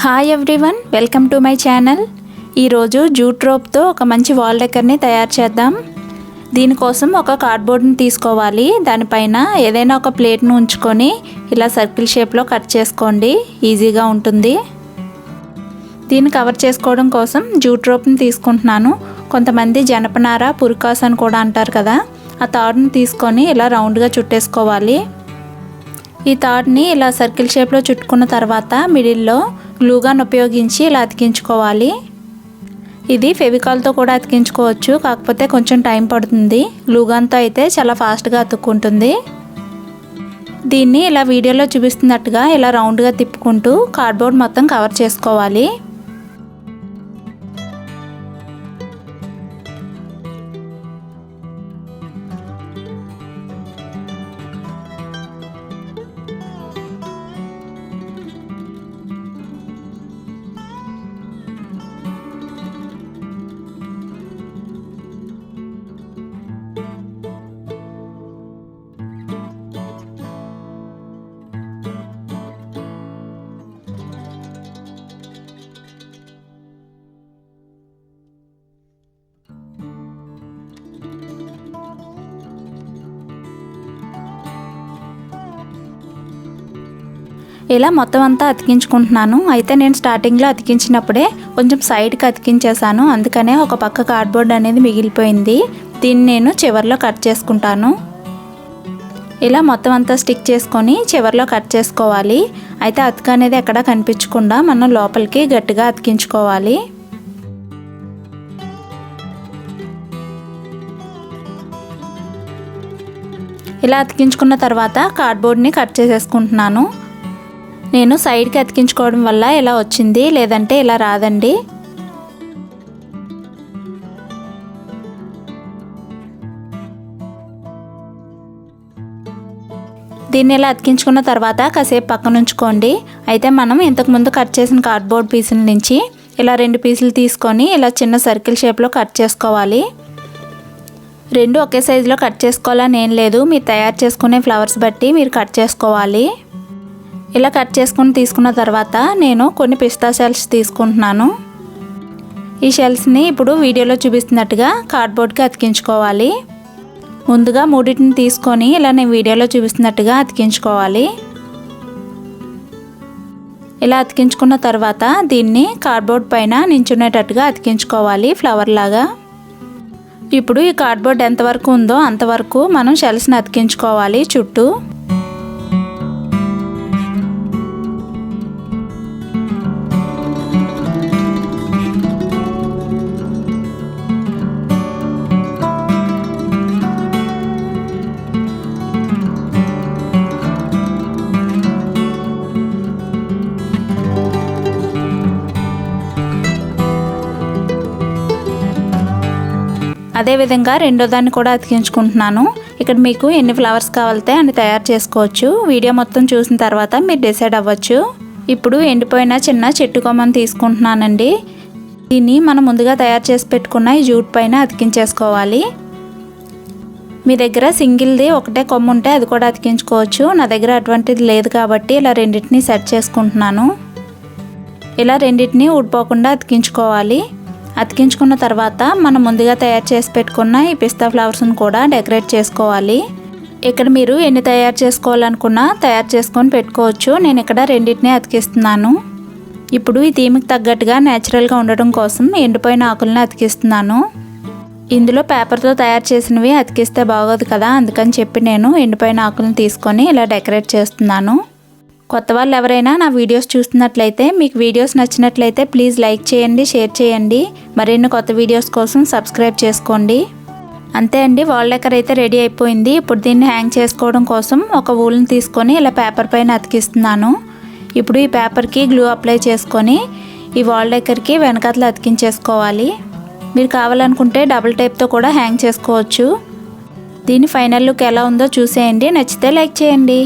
Hi everyone, welcome to my channel. ఈరోజు jute రోప్తో ఒక మంచి వాల్ డెకర్ని తయారు చేద్దాం. దీనికోసం ఒక కార్డ్బోర్డ్ని తీసుకోవాలి. దానిపైన ఏదైనా ఒక ప్లేట్ను ఉంచుకొని ఇలా సర్కిల్ షేప్లో కట్ చేసుకోండి, ఈజీగా ఉంటుంది. దీన్ని కవర్ చేసుకోవడం కోసం జూట్ రోప్ని తీసుకుంటున్నాను. కొంతమంది జనపనార, పురికాస్ అని కూడా అంటారు కదా, ఆ తాడుని తీసుకొని ఇలా రౌండ్గా చుట్టేసుకోవాలి. ఈ తాడుని ఇలా సర్కిల్ షేప్లో చుట్టుకున్న తర్వాత మిడిల్లో గ్లూగాన్ ఉపయోగించి ఇలా అతికించుకోవాలి. ఇది ఫెవికాల్తో కూడా అతికించుకోవచ్చు, కాకపోతే కొంచెం టైం పడుతుంది. గ్లూగాన్తో అయితే చాలా ఫాస్ట్గా అతుక్కుంటుంది. దీన్ని ఇలా వీడియోలో చూపిస్తున్నట్టుగా ఇలా రౌండ్గా తిప్పుకుంటూ కార్డ్బోర్డ్ మొత్తం కవర్ చేసుకోవాలి. ఇలా మొత్తం అంతా అతికించుకుంటున్నాను. అయితే నేను స్టార్టింగ్లో అతికించినప్పుడే కొంచెం సైడ్కి అతికించేసాను, అందుకనే ఒక పక్క కార్డ్బోర్డ్ అనేది మిగిలిపోయింది. దీన్ని నేను చివర్లో కట్ చేసుకుంటాను. ఇలా మొత్తం అంతా స్టిక్ చేసుకొని చివర్లో కట్ చేసుకోవాలి. అయితే అతుక అనేది ఎక్కడా కనిపించకుండా మనం లోపలికి గట్టిగా అతికించుకోవాలి. ఇలా అతికించుకున్న తర్వాత కార్డ్బోర్డ్ని కట్ చేసేసుకుంటున్నాను. నేను సైడ్కి అతికించుకోవడం వల్ల ఇలా వచ్చింది, లేదంటే ఇలా రాదండి. దీన్ని ఇలా అతికించుకున్న తర్వాత కాసేపు పక్కన ఉంచుకోండి. అయితే మనం ఇంతకుముందు కట్ చేసిన కార్డ్బోర్డ్ పీసుల నుంచి ఇలా 2 పీసులు తీసుకొని ఇలా చిన్న సర్కిల్ షేప్లో కట్ చేసుకోవాలి. 2 ఒకే సైజులో కట్ చేసుకోవాలని ఏం లేదు, మీరు తయారు చేసుకునే ఫ్లవర్స్ బట్టి మీరు కట్ చేసుకోవాలి. ఇలా కట్ చేసుకుని తీసుకున్న తర్వాత నేను కొన్ని పిస్తా షెల్స్ తీసుకుంటున్నాను. ఈ షెల్స్ని ఇప్పుడు వీడియోలో చూపిస్తున్నట్టుగా కార్డ్బోర్డ్కి అతికించుకోవాలి. ముందుగా 3 తీసుకొని ఇలా నేను వీడియోలో చూపిస్తున్నట్టుగా అతికించుకోవాలి. ఇలా అతికించుకున్న తర్వాత దీన్ని కార్డ్బోర్డ్ పైన నించునేటట్టుగా అతికించుకోవాలి, ఫ్లవర్ లాగా. ఇప్పుడు ఈ కార్డ్బోర్డ్ ఎంతవరకు ఉందో అంతవరకు మనం షెల్స్ని అతికించుకోవాలి చుట్టూ. అదేవిధంగా రెండో దాన్ని కూడా అతికించుకుంటున్నాను. ఇక్కడ మీకు ఎన్ని ఫ్లవర్స్ కావాలితే అన్ని తయారు చేసుకోవచ్చు. వీడియో మొత్తం చూసిన తర్వాత మీరు డిసైడ్ అవ్వచ్చు. ఇప్పుడు ఎండిపోయిన చిన్న చెట్టు కొమ్మను తీసుకుంటున్నానండి. దీన్ని మనం ముందుగా తయారు చేసి పెట్టుకున్న ఈ జూట్ పైన అతికించేసుకోవాలి. మీ దగ్గర సింగిల్ది ఒకటే కొమ్మ ఉంటే అది కూడా అతికించుకోవచ్చు. నా దగ్గర అటువంటిది లేదు కాబట్టి ఇలా రెండింటిని సెట్ చేసుకుంటున్నాను. ఇలా రెండింటిని ఊడిపోకుండా అతికించుకోవాలి. అతికించుకున్న తర్వాత మనం ముందుగా తయారు చేసి పెట్టుకున్న ఈ పిస్తా ఫ్లవర్స్ని కూడా డెకరేట్ చేసుకోవాలి. ఇక్కడ మీరు ఎన్ని తయారు చేసుకోవాలనుకున్నా తయారు చేసుకొని పెట్టుకోవచ్చు. నేను ఇక్కడ రెండింటిని అతికిస్తున్నాను. ఇప్పుడు ఈ థీమ్కి తగ్గట్టుగా న్యాచురల్గా ఉండడం కోసం ఎండిపోయిన ఆకులను అతికిస్తున్నాను. ఇందులో పేపర్తో తయారు చేసినవి అతికిస్తే బాగోదు కదా, అందుకని చెప్పి నేను ఎండిపోయిన ఆకులను తీసుకొని ఇలా డెకరేట్ చేస్తున్నాను. కొత్త వాళ్ళు ఎవరైనా నా వీడియోస్ చూస్తున్నట్లయితే మీకు వీడియోస్ నచ్చినట్లయితే ప్లీజ్ లైక్ చేయండి, షేర్ చేయండి. మరిన్ని కొత్త వీడియోస్ కోసం సబ్స్క్రైబ్ చేసుకోండి. అంతే అండి, వాల్ డెకర్ అయితే రెడీ అయిపోయింది. ఇప్పుడు దీన్ని హ్యాంగ్ చేసుకోవడం కోసం ఒక వూల్ని తీసుకొని ఇలా పేపర్ పైన అతికిస్తున్నాను. ఇప్పుడు ఈ పేపర్కి గ్లూ అప్లై చేసుకొని ఈ వాల్ డెకర్కి వెనకాతలు అతికించేసుకోవాలి. మీరు కావాలనుకుంటే డబుల్ టేప్తో కూడా హ్యాంగ్ చేసుకోవచ్చు. దీని ఫైనల్ లుక్ ఎలా ఉందో చూసేయండి. నచ్చితే లైక్ చేయండి.